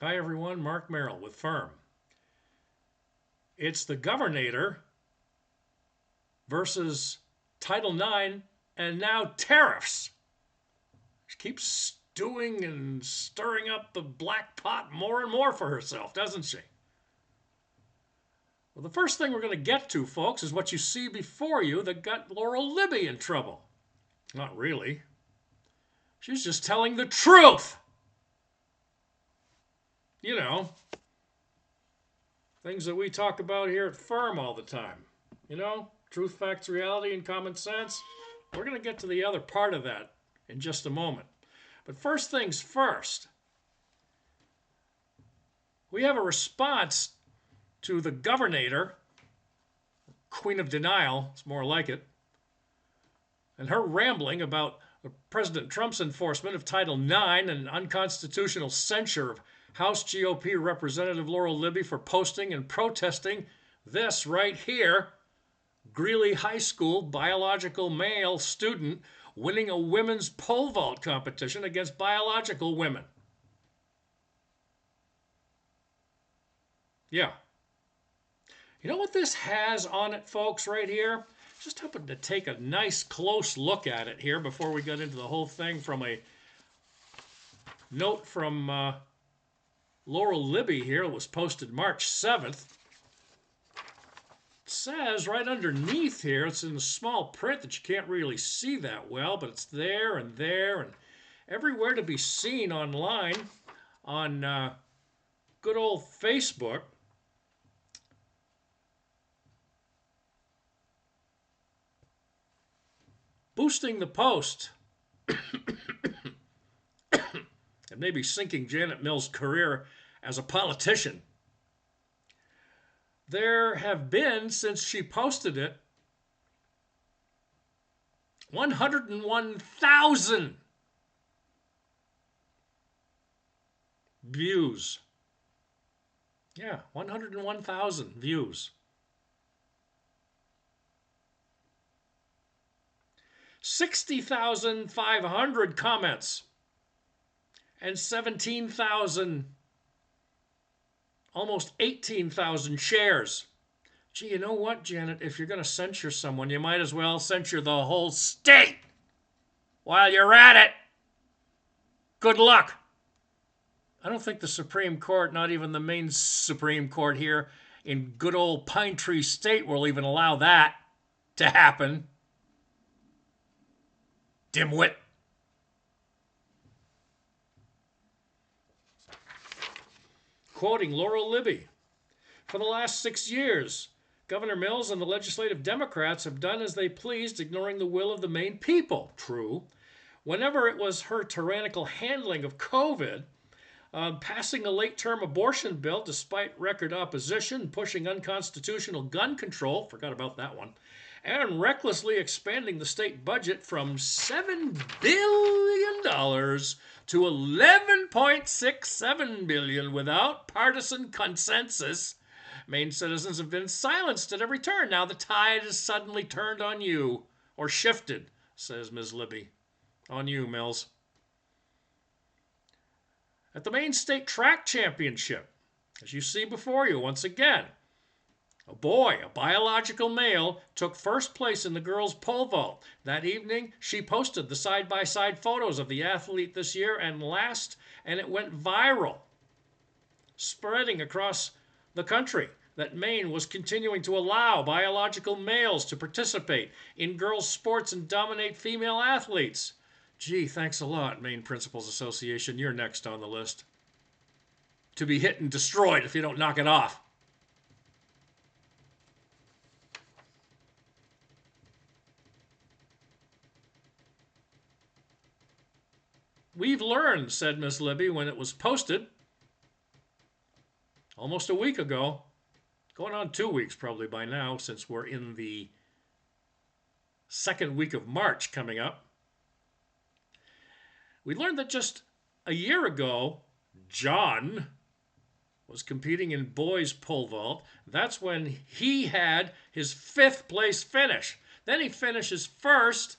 Hi everyone, Mark Merrill with Firm. It's the Governor versus Title IX and now tariffs. She keeps stewing and stirring up the black pot more and more for herself, doesn't she? Well, the first thing we're going to get to, folks, is what you see before you that got Laurel Libby in trouble. Not really. She's just telling the truth. You know, things that we talk about here at Firm all the time. You know, truth, facts, reality, and common sense. We're going to get to the other part of that in just a moment. But first things first, we have a response to the Governor, Queen of Denial, it's more like it, and her rambling about President Trump's enforcement of Title IX and unconstitutional censure of House GOP Representative Laurel Libby for posting and protesting this right here. Greeley High School biological male student winning a women's pole vault competition against biological women. Yeah. You know what this has on it, folks, right here? Just happened to take a nice close look at it here before we got into the whole thing from a note from Laurel Libby here. It was posted March 7th. It says right underneath here, it's in the small print that you can't really see that well, but it's there and everywhere to be seen online on good old Facebook. Boosting the post and maybe sinking Janet Mills' career as a politician. There have been, since she posted it, 101,000 views. Yeah, 101,000 views. 60,500 comments and 17,000, almost 18,000 shares. Gee, you know what, Janet? If you're going to censure someone, you might as well censure the whole state while you're at it. Good luck. I don't think the Supreme Court, not even the Maine Supreme Court here in good old Pine Tree State, will even allow that to happen. Dimwit. Quoting Laurel Libby, for the last 6 years, Governor Mills and the legislative Democrats have done as they pleased, ignoring the will of the Maine people. True. Whenever it was her tyrannical handling of COVID, passing a late-term abortion bill despite record opposition, pushing unconstitutional gun control, forgot about that one, and recklessly expanding the state budget from $7 billion to $11.67 billion without partisan consensus. Maine citizens have been silenced at every turn. Now the tide has suddenly turned on you, or shifted, says Ms. Libby. On you, Mills. At the Maine State Track Championship, as you see before you once again, a boy, a biological male, took first place in the girls' pole vault. That evening, she posted the side-by-side photos of the athlete this year and it went viral, spreading across the country that Maine was continuing to allow biological males to participate in girls' sports and dominate female athletes. Gee, thanks a lot, Maine Principals Association. You're next on the list to be hit and destroyed if you don't knock it off. We've learned, said Miss Libby when it was posted almost a week ago, going on 2 weeks probably by now, since we're in the second week of March coming up. We learned that just a year ago, John was competing in boys pole vault. That's when he had his 5th place finish. Then he finishes first.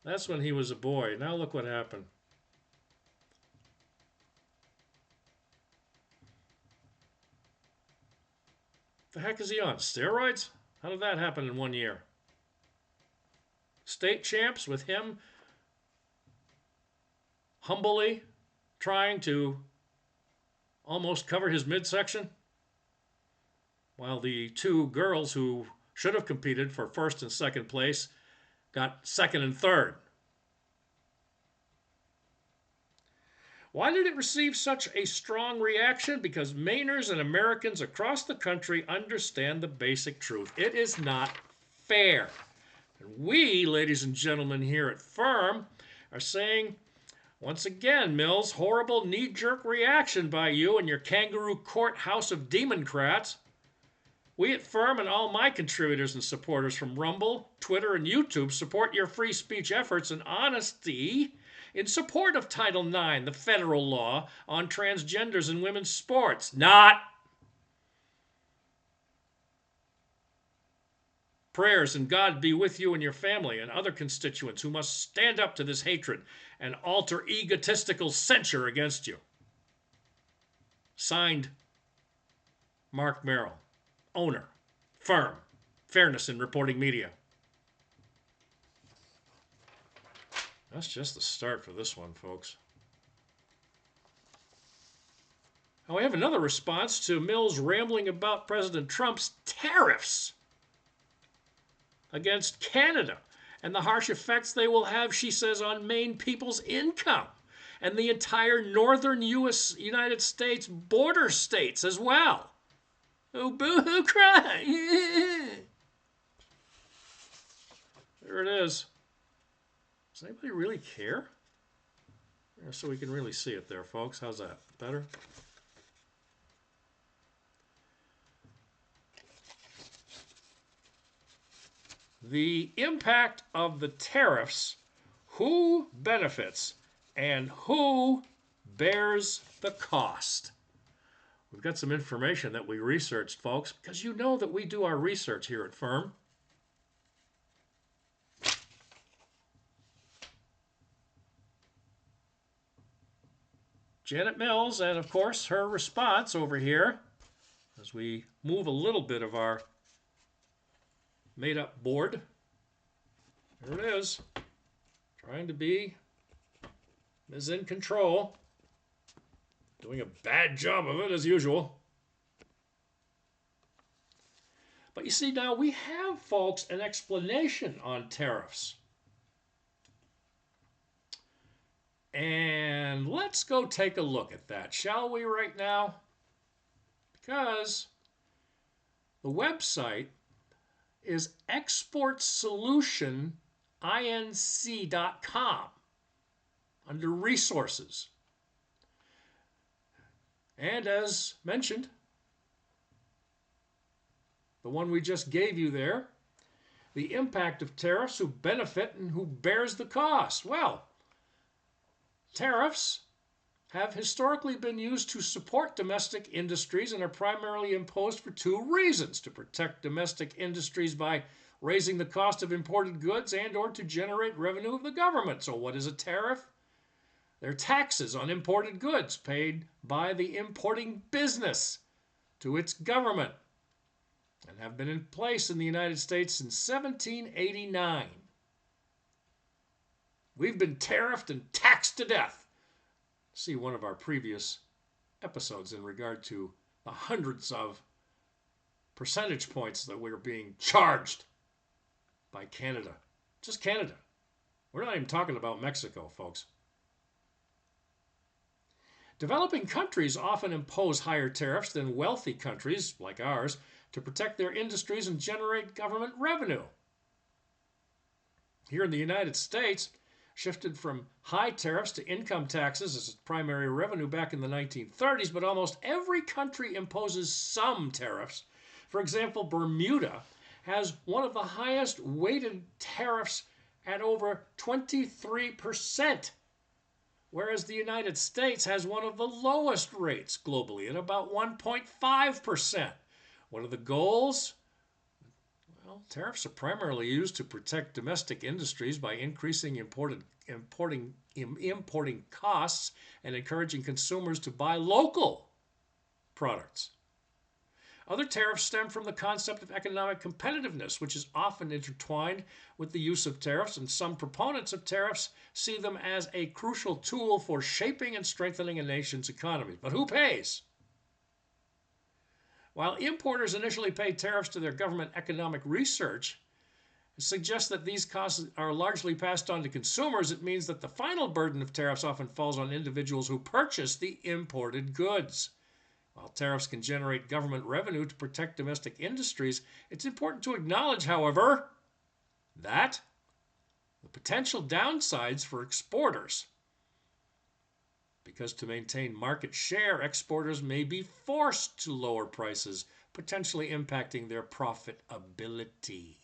That's when he was a boy. Now look what happened. The heck is he on? Steroids? How did that happen in 1 year? State champs with him humbly trying to almost cover his midsection, while the two girls who should have competed for first and second place got second and third. Why did it receive such a strong reaction? Because Mainers and Americans across the country understand the basic truth. It is not fair. And we, ladies and gentlemen, here at Firm are saying, once again, Mills, horrible knee-jerk reaction by you and your kangaroo court house of Democrats. We at Firm and all my contributors and supporters from Rumble, Twitter, and YouTube support your free speech efforts and honesty in support of Title IX, the federal law on transgenders in women's sports. Not prayers and God be with you and your family and other constituents who must stand up to this hatred and alter egotistical censure against you. Signed, Mark Merrill, owner, Firm, Fairness in Reporting Media. That's just the start for this one, folks. Now we have another response to Mills rambling about President Trump's tariffs against Canada and the harsh effects they will have, she says, on Maine people's income and the entire northern United States border states as well. Oh, boo-hoo, cry. There it is. Does anybody really care? So we can really see it there, folks. How's that? Better? The impact of the tariffs, who benefits and who bears the cost. We've got some information that we researched, folks, because you know that we do our research here at Firm. Janet Mills, and of course her response over here, as we move a little bit of our made-up board. There it is. Trying to be is in control. Doing a bad job of it as usual. But you see, now we have, folks, an explanation on tariffs. And let's go take a look at that, shall we, right now? Because the website is exportsolutioninc.com under resources. And as mentioned, the one we just gave you there, the impact of tariffs, who benefit and who bears the cost. Well, tariffs have historically been used to support domestic industries and are primarily imposed for two reasons: to protect domestic industries by raising the cost of imported goods and or to generate revenue of the government. So what is a tariff? They're taxes on imported goods paid by the importing business to its government and have been in place in the United States since 1789. We've been tariffed and taxed to death. See one of our previous episodes in regard to the hundreds of percentage points that we're being charged by Canada. Just Canada. We're not even talking about Mexico, folks. Developing countries often impose higher tariffs than wealthy countries like ours to protect their industries and generate government revenue. Here in the United States, shifted from high tariffs to income taxes as its primary revenue back in the 1930s, but almost every country imposes some tariffs. For example, Bermuda has one of the highest weighted tariffs at over 23%, whereas the United States has one of the lowest rates globally at about 1.5%. What are the goals? Well, tariffs are primarily used to protect domestic industries by increasing importing costs and encouraging consumers to buy local products. Other tariffs stem from the concept of economic competitiveness, which is often intertwined with the use of tariffs, and some proponents of tariffs see them as a crucial tool for shaping and strengthening a nation's economy. But who pays? While importers initially pay tariffs to their government economic research, it suggests that these costs are largely passed on to consumers. It means that the final burden of tariffs often falls on individuals who purchase the imported goods. While tariffs can generate government revenue to protect domestic industries, it's important to acknowledge, however, that the potential downsides for exporters. Because to maintain market share, exporters may be forced to lower prices, potentially impacting their profitability.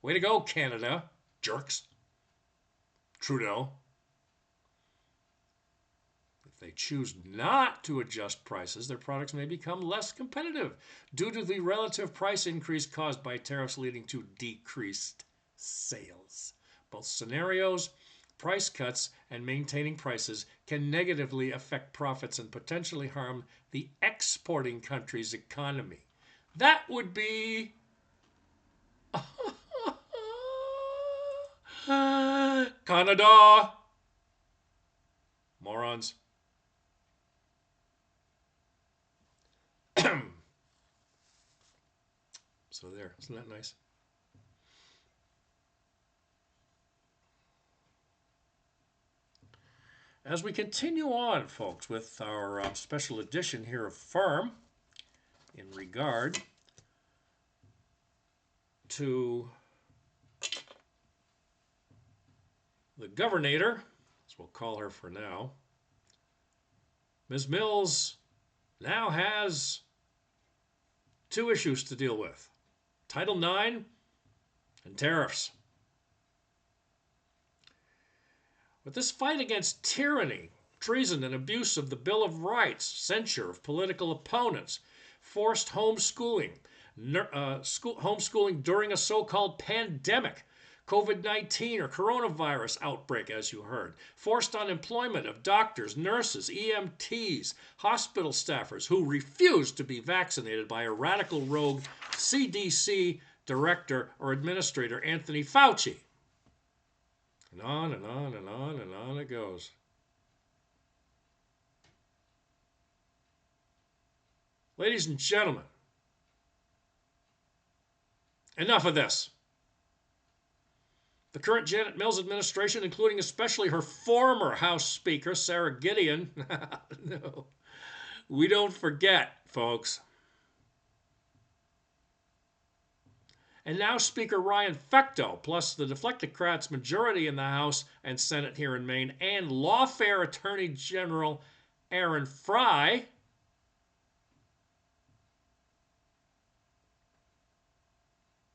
Way to go, Canada, jerks. Trudeau. If they choose not to adjust prices, their products may become less competitive due to the relative price increase caused by tariffs, leading to decreased sales. Both scenarios, price cuts and maintaining prices, can negatively affect profits and potentially harm the exporting country's economy. That would be Canada. Morons. So there, isn't that nice? As we continue on, folks, with our special edition here of Firm in regard to the governor, as we'll call her for now, Ms. Mills now has two issues to deal with: Title IX and tariffs. But this fight against tyranny, treason, and abuse of the Bill of Rights, censure of political opponents, forced homeschooling, homeschooling during a so-called pandemic, COVID-19 or coronavirus outbreak, as you heard, forced unemployment of doctors, nurses, EMTs, hospital staffers who refused to be vaccinated by a radical rogue CDC director or administrator, Anthony Fauci. And on and on and on and on it goes. Ladies and gentlemen, enough of this. The current Janet Mills administration, including especially her former House Speaker, Sarah Gideon, no, we don't forget, folks. And now Speaker Ryan Fecteau, plus the Deflectocrats' majority in the House and Senate here in Maine, and lawfare Attorney General Aaron Fry,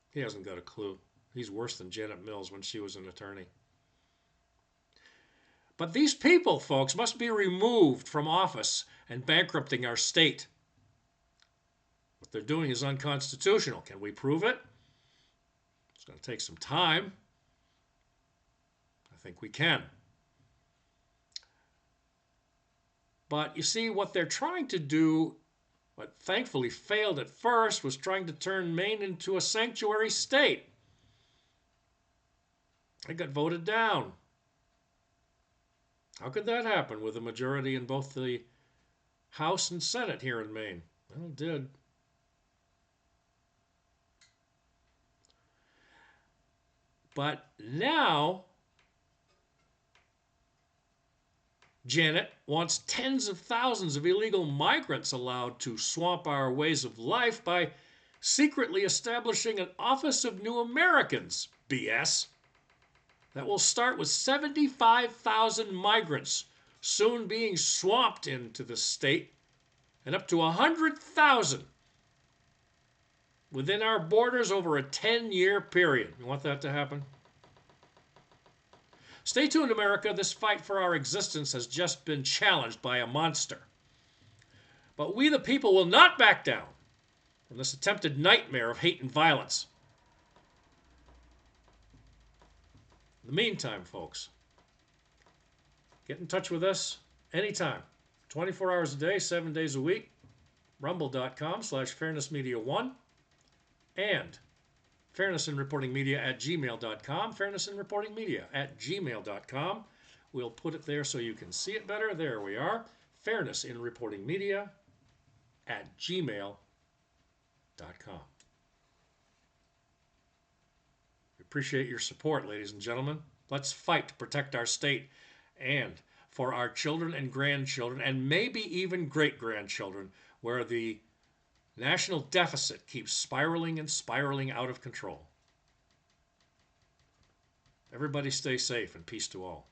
he hasn't got a clue. He's worse than Janet Mills when she was an attorney. But these people, folks, must be removed from office and bankrupting our state. What they're doing is unconstitutional. Can we prove it? It's going to take some time. I think we can. But you see, what they're trying to do, what thankfully failed at first, was trying to turn Maine into a sanctuary state. It got voted down. How could that happen with a majority in both the House and Senate here in Maine? Well, it did. But now, Janet wants tens of thousands of illegal migrants allowed to swamp our ways of life by secretly establishing an Office of New Americans, BS, that will start with 75,000 migrants soon being swamped into the state and up to 100,000 within our borders over a 10-year period. You want that to happen? Stay tuned, America. This fight for our existence has just been challenged by a monster. But we, the people, will not back down from this attempted nightmare of hate and violence. In the meantime, folks, get in touch with us anytime. 24 hours a day, 7 days a week. rumble.com/fairnessmedia1, and fairnessinreportingmedia@gmail.com, fairnessinreportingmedia@gmail.com. We'll put it there so you can see it better. There we are. fairnessinreportingmedia@gmail.com. We appreciate your support, ladies and gentlemen. Let's fight to protect our state and for our children and grandchildren, and maybe even great-grandchildren, where the national deficit keeps spiraling and spiraling out of control. Everybody stay safe, and peace to all.